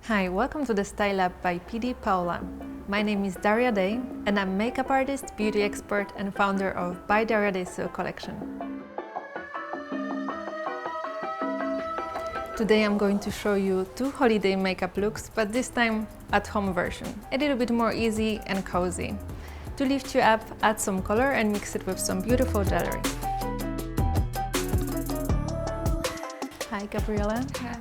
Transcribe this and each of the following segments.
Hi, welcome to the Style Lab by PDPAOLA. My name is Dariia and I'm makeup artist, beauty expert and founder of by Dariia Silk Collection. Today I'm going to show you 2 holiday makeup looks, but this time at-home version. A little bit more easy and cozy. To lift you up, add some color and mix it with some beautiful jewelry. Hi Gabriela. Hi.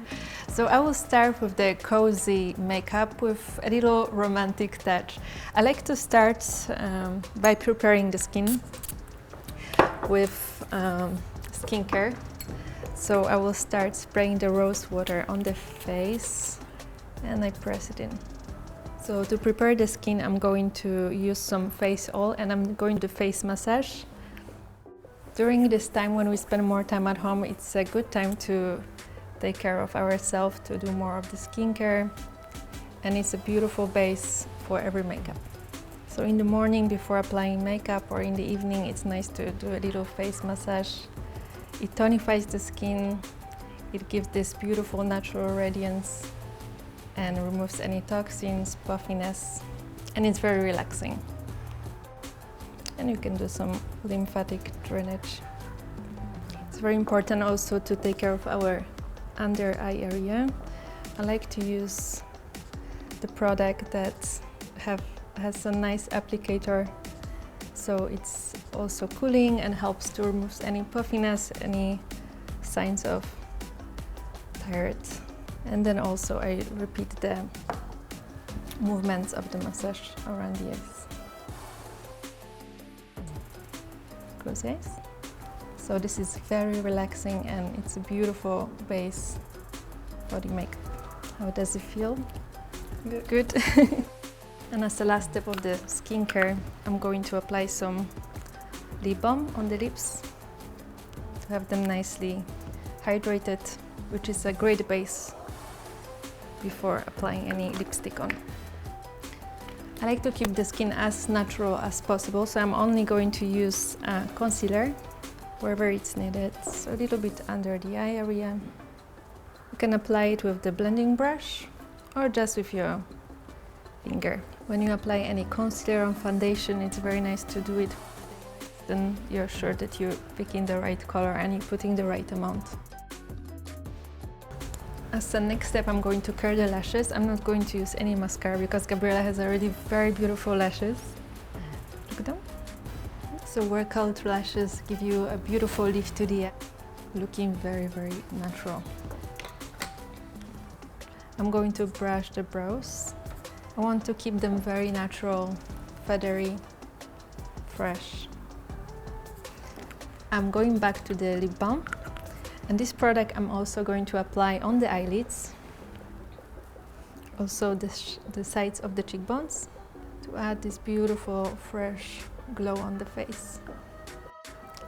So I will start with the cozy makeup with a little romantic touch. I like to start by preparing the skin with skincare. So I will start spraying the rose water on the face and I press it in. So to prepare the skin, I'm going to use some face oil and I'm going to do face massage. During this time when we spend more time at home, it's a good time to take care of ourselves, to do more of the skincare, and it's a beautiful base for every makeup. So in the morning before applying makeup or in the evening, it's nice to do a little face massage. It tonifies the skin, it gives this beautiful natural radiance and removes any toxins, puffiness, and it's very relaxing. And you can do some lymphatic drainage. It's very important also to take care of our under eye area. I like to use the product that has a nice applicator, so it's also cooling and helps to remove any puffiness, any signs of tired. And then also I repeat the movements of the massage around the eyes. Close the eyes. So this is very relaxing and it's a beautiful base for the makeup. How does it feel? Good. Good. And as the last step of the skincare, I'm going to apply some lip balm on the lips to have them nicely hydrated, which is a great base before applying any lipstick on. I like to keep the skin as natural as possible, so I'm only going to use concealer wherever it's needed, so a little bit under the eye area. You can apply it with the blending brush or just with your finger. When you apply any concealer on foundation, it's very nice to do it. Then you're sure that you're picking the right color and you're putting the right amount. As the next step, I'm going to curl the lashes. I'm not going to use any mascara because Gabriela has already very beautiful lashes. Look at them. So workout lashes give you a beautiful lift to the eye, looking very, very natural. I'm going to brush the brows. I want to keep them very natural, feathery, fresh. I'm going back to the lip balm. And this product I'm also going to apply on the eyelids, also the sides of the cheekbones, to add this beautiful, fresh glow on the face.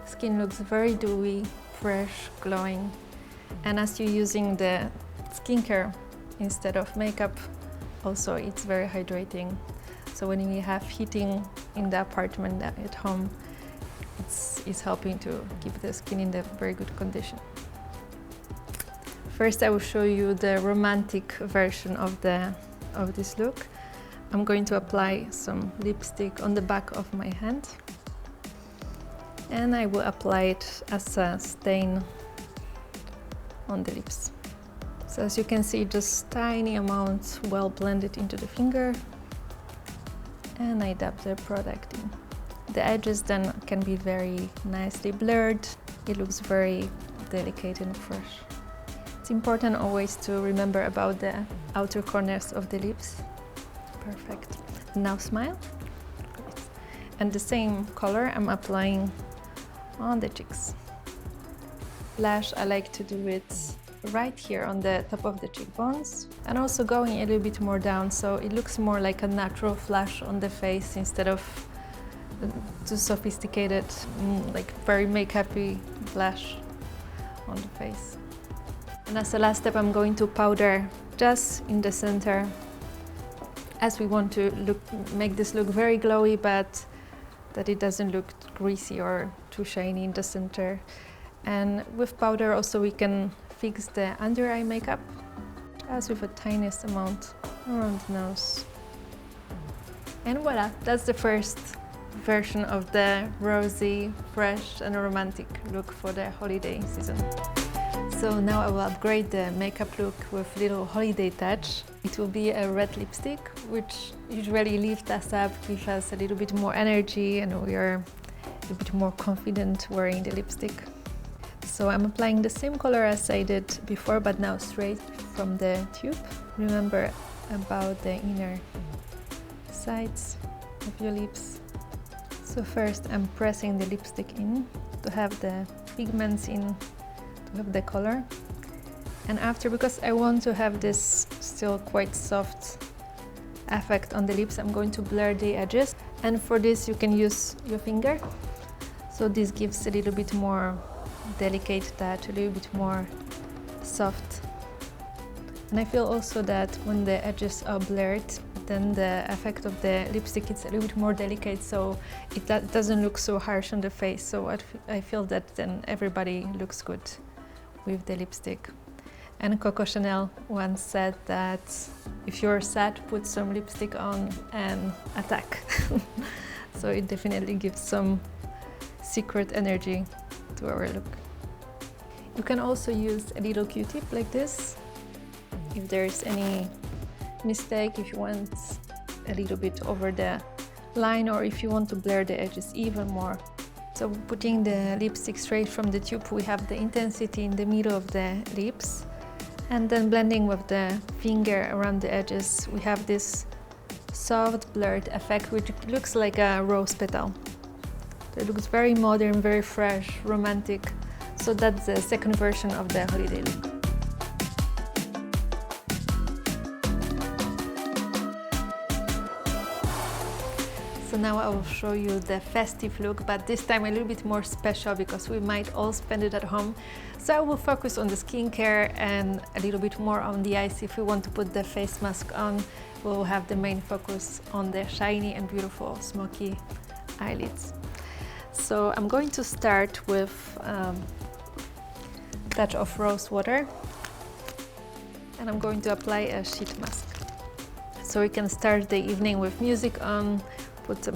Skin looks very dewy, fresh, glowing. And as you're using the skincare instead of makeup, also it's very hydrating. So when we have heating in the apartment at home, it's helping to keep the skin in a very good condition. First, I will show you the romantic version of this look. I'm going to apply some lipstick on the back of my hand, and I will apply it as a stain on the lips. So as you can see, just tiny amounts, well blended into the finger, and I dab the product in. The edges then can be very nicely blurred. It looks very delicate and fresh. It's important always to remember about the outer corners of the lips. Perfect. Now smile. Great. And the same color I'm applying on the cheeks. Blush, I like to do it right here on the top of the cheekbones and also going a little bit more down, so it looks more like a natural flash on the face instead of too sophisticated, like very make-up-y blush on the face. And as the last step, I'm going to powder just in the center, as we want to make this look very glowy, but that it doesn't look greasy or too shiny in the center. And with powder also we can fix the under eye makeup. as with a tiniest amount around the nose. And voila, that's the first version of the rosy, fresh and romantic look for the holiday season. So now I will upgrade the makeup look with a little holiday touch. It will be a red lipstick, which usually lifts us up, gives us a little bit more energy, and we are a little bit more confident wearing the lipstick. So I'm applying the same color as I did before, but now straight from the tube. Remember about the inner sides of your lips. So first I'm pressing the lipstick in to have the pigments in, to have the color. And after, because I want to have this still quite soft effect on the lips, I'm going to blur the edges. And for this you can use your finger. So this gives a little bit more delicate touch, a little bit more soft. And I feel also that when the edges are blurred, then the effect of the lipstick is a little bit more delicate, so it doesn't look so harsh on the face. So I feel that then everybody looks good with the lipstick. And Coco Chanel once said that if you're sad, put some lipstick on and attack. So it definitely gives some secret energy to our look. You can also use a little Q-tip like this if there's any mistake, if you want a little bit over the line, or if you want to blur the edges even more. So putting the lipstick straight from the tube, we have the intensity in the middle of the lips, and then blending with the finger around the edges, we have this soft blurred effect which looks like a rose petal. So it looks very modern, very fresh, romantic. So that's the second version of the holiday look. So now I will show you the festive look, but this time a little bit more special because we might all spend it at home. So I will focus on the skincare and a little bit more on the eyes. If we want to put the face mask on, we'll have the main focus on the shiny and beautiful smoky eyelids. So I'm going to start with a touch of rose water, and I'm going to apply a sheet mask. So we can start the evening with music on, put a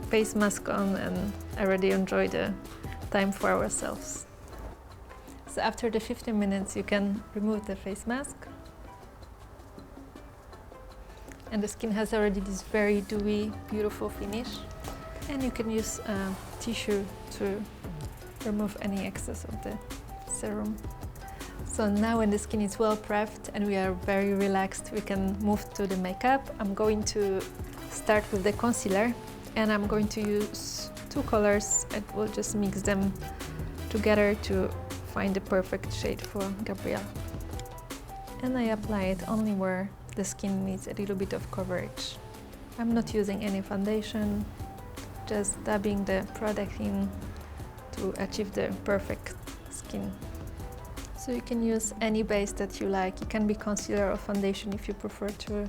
face mask on, and already enjoy the time for ourselves. So after the 15 minutes you can remove the face mask, and the skin has already this very dewy, beautiful finish. And you can use a tissue to remove any excess of the serum. So now when the skin is well prepped and we are very relaxed, we can move to the makeup. I'm going to start with the concealer, and I'm going to use two colors and we'll just mix them together to find the perfect shade for Gabrielle. And I apply it only where the skin needs a little bit of coverage. I'm not using any foundation, just dabbing the product in to achieve the perfect skin. So you can use any base that you like. It can be concealer or foundation if you prefer to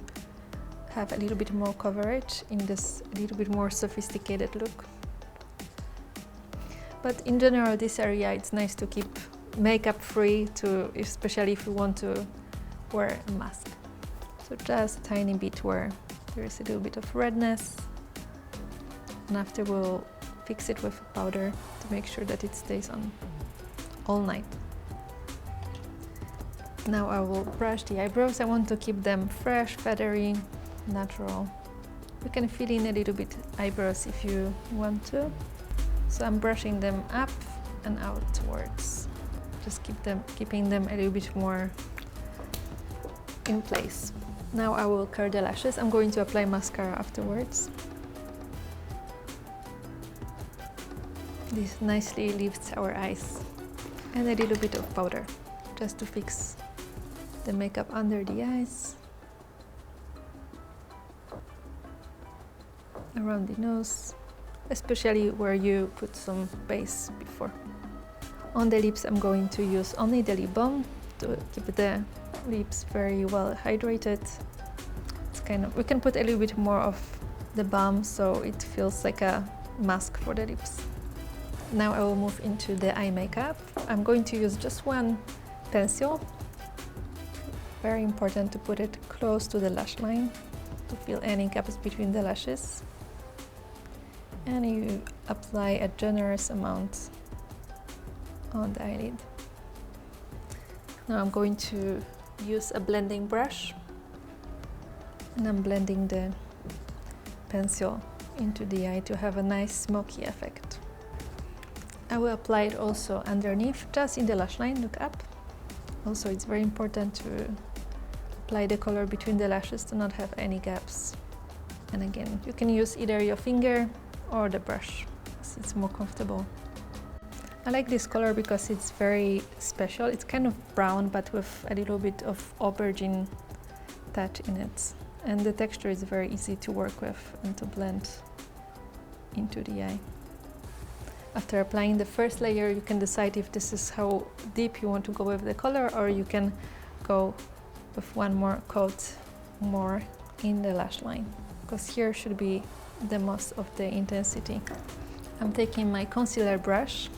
have a little bit more coverage in this a little bit more sophisticated look. But in general, this area, it's nice to keep makeup free, especially if you want to wear a mask. So just a tiny bit where there is a little bit of redness, and after we'll fix it with a powder to make sure that it stays on all night. Now I will brush the eyebrows. I want to keep them fresh, feathery, natural. You can fill in a little bit eyebrows if you want to. So I'm brushing them up and outwards. Just keeping them a little bit more in place. Now I will curl the lashes. I'm going to apply mascara afterwards. This nicely lifts our eyes. And a little bit of powder, just to fix the makeup under the eyes, around the nose, especially where you put some base before. On the lips, I'm going to use only the lip balm to keep the lips very well hydrated. It's we can put a little bit more of the balm so it feels like a mask for the lips. Now I will move into the eye makeup. I'm going to use just one pencil very important to put it close to the lash line to fill any gaps between the lashes. And you apply a generous amount on the eyelid. Now I'm going to use a blending brush and I'm blending the pencil into the eye to have a nice smoky effect. I will apply it also underneath, just in the lash line, look up. Also, it's very important to apply the color between the lashes to not have any gaps. And again, you can use either your finger or the brush, because it's more comfortable. I like this color because it's very special. It's kind of brown, but with a little bit of aubergine touch in it. And the texture is very easy to work with and to blend into the eye. After applying the first layer, you can decide if this is how deep you want to go with the color, or you can go with one more coat more in the lash line, because here should be the most of the intensity. I'm taking my concealer brush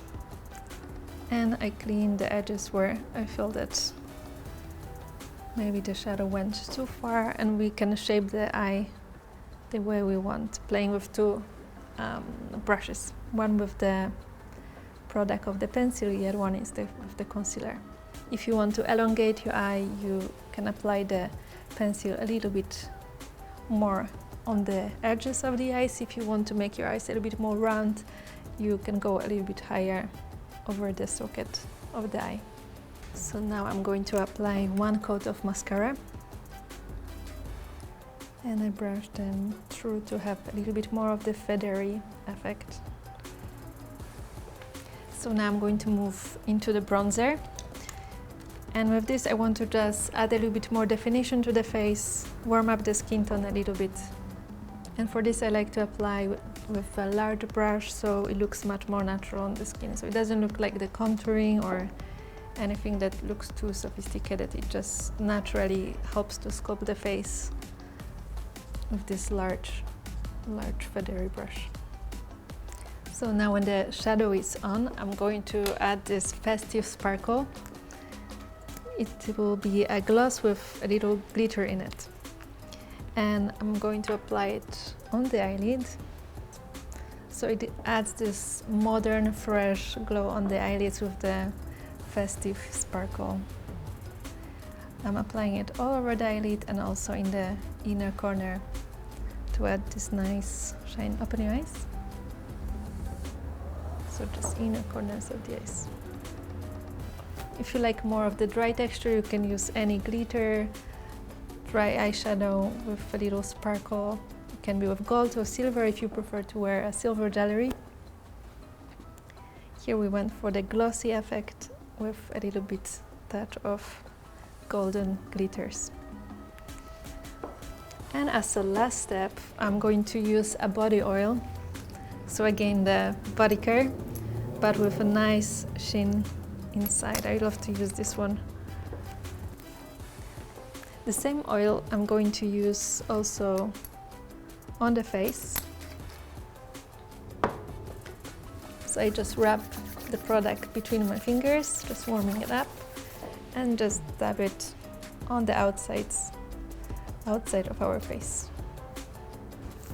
and I clean the edges where I feel that maybe the shadow went too far, and we can shape the eye the way we want, playing with two brushes. One with the product of the pencil, the other one is with the concealer. If you want to elongate your eye, you can apply the pencil a little bit more on the edges of the eyes. If you want to make your eyes a little bit more round, you can go a little bit higher over the socket of the eye. So now I'm going to apply one coat of mascara, and I brush them through to have a little bit more of the feathery effect. So now I'm going to move into the bronzer, and with this I want to just add a little bit more definition to the face, warm up the skin tone a little bit. And for this I like to apply with a large brush, so it looks much more natural on the skin, so it doesn't look like the contouring or anything that looks too sophisticated. It just naturally helps to sculpt the face with this large feathery brush. So now when the shadow is on, I'm going to add this Festive sparkle. It will be a gloss with a little glitter in it. And I'm going to apply it on the eyelid. So it adds this modern, fresh glow on the eyelids with the Festive sparkle. I'm applying it all over the eyelid and also in the inner corner to add this nice shine. Open your eyes. So just inner corners of the eyes. If you like more of the dry texture, you can use any glitter, dry eyeshadow with a little sparkle. It can be with gold or silver if you prefer to wear a silver jewelry. Here we went for the glossy effect with a little bit touch of golden glitters. And as a last step, I'm going to use a body oil. So again, the body care, but with a nice sheen inside. I love to use this one. The same oil I'm going to use also on the face. So I just rub the product between my fingers, just warming it up, and just dab it on the outside of our face.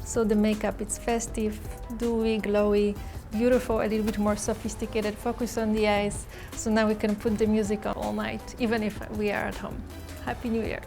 So the makeup, it's festive, dewy, glowy, beautiful, a little bit more sophisticated, focus on the eyes. So now we can put the music on all night, even if we are at home. Happy New Year!